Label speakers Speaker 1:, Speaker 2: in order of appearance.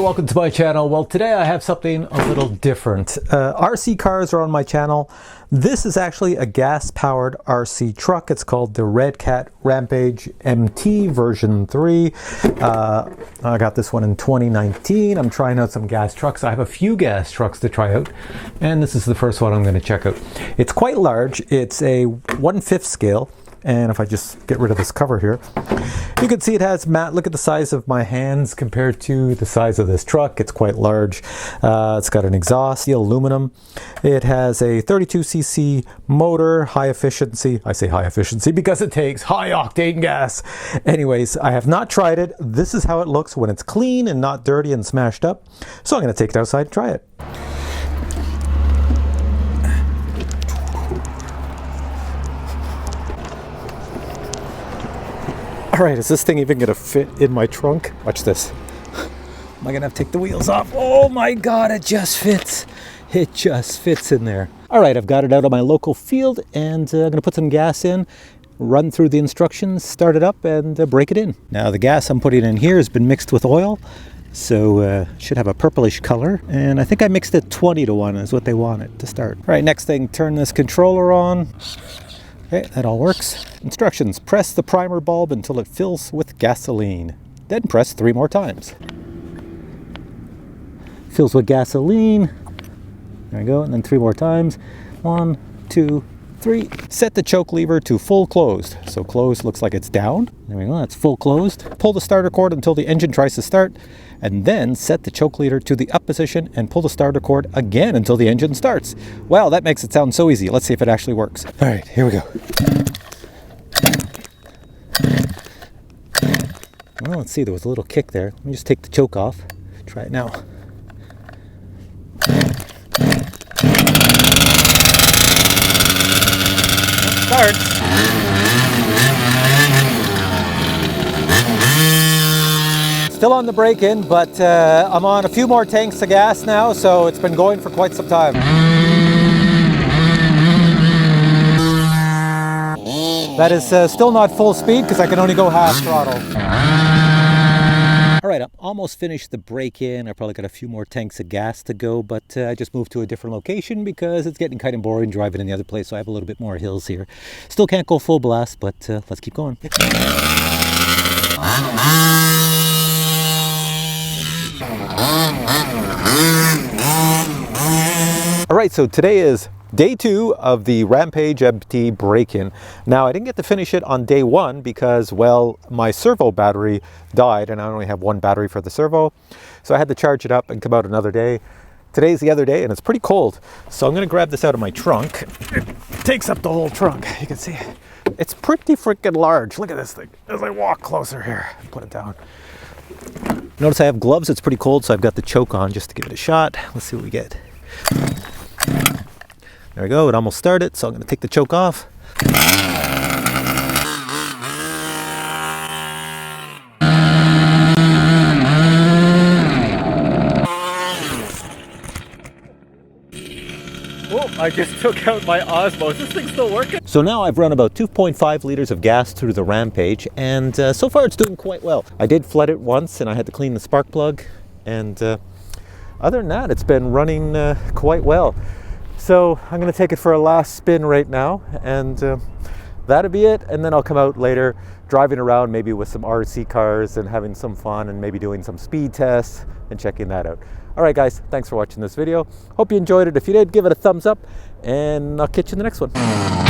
Speaker 1: welcome to my channel. Well, today I have something a little different. RC cars are on my channel. This is actually a gas-powered RC truck. It's called the Redcat Rampage MT version 3. I got this one in 2019. I'm trying out some gas trucks. I have a few gas trucks to try out, and this is the first one I'm going to check out. It's quite large. It's a 1/5 scale. And if I just get rid of this cover here, you can see it has look at the size of my hands compared to the size of this truck. It's quite large. It's got an exhaust, steel aluminum. It has a 32cc motor, high efficiency. I say high efficiency because it takes high octane gas. Anyways, I have not tried it. This is how it looks when it's clean and not dirty and smashed up. So I'm going to take it outside and try it. All right, is this thing even gonna fit in my trunk? Watch this. Am I gonna have to take the wheels off? Oh my God, it just fits. It just fits in there. All right, I've got it out of my local field and I'm gonna put some gas in, run through the instructions, start it up and break it in. Now the gas I'm putting in here has been mixed with oil, so should have a purplish color. And I think I mixed it 20-to-1 is what they wanted to start. All right, next thing, turn this controller on. Okay, that all works. Instructions: press the primer bulb until it fills with gasoline. Then press 3 more times. Fills with gasoline. There we go, and then 3 more times. 1, 2, 3. Set the choke lever to full closed. So closed looks like it's down. There we go, that's full closed. Pull the starter cord until the engine tries to start, and then set the choke lever to the up position and pull the starter cord again until the engine starts. Wow, that makes it sound so easy. Let's see if it actually works. All right, here we go. Well, let's see, there was a little kick there. Let me just take the choke off. Try it now. Starts. Still on the break-in, but I'm on a few more tanks of gas now, so it's been going for quite some time. That is still not full speed because I can only go half throttle. All right, I'm almost finished the break-in. I probably got a few more tanks of gas to go, but I just moved to a different location because it's getting kind of boring driving in the other place, so I have a little bit more hills here. Still can't go full blast, but let's keep going. All right, so today is day 2 of the Rampage MT break-in. Now, I didn't get to finish it on day 1 because, well, my servo battery died and I only have 1 battery for the servo. So I had to charge it up and come out another day. Today's the other day and it's pretty cold. So I'm gonna grab this out of my trunk. It takes up the whole trunk, you can see. It's pretty freaking large. Look at this thing as I walk closer here. Put it down. Notice I have gloves. It's pretty cold, so I've got the choke on just to give it a shot. Let's see what we get. There we go, it almost started, so I'm going to take the choke off. Oh, I just took out my Osmo. Is this thing still working? So now I've run about 2.5 liters of gas through the Rampage, and so far it's doing quite well. I did flood it once, and I had to clean the spark plug, and other than that, it's been running quite well. So I'm going to take it for a last spin right now, and that'll be it. And then I'll come out later driving around maybe with some RC cars and having some fun and maybe doing some speed tests and checking that out. All right, guys, thanks for watching this video. Hope you enjoyed it. If you did, give it a thumbs up, and I'll catch you in the next one.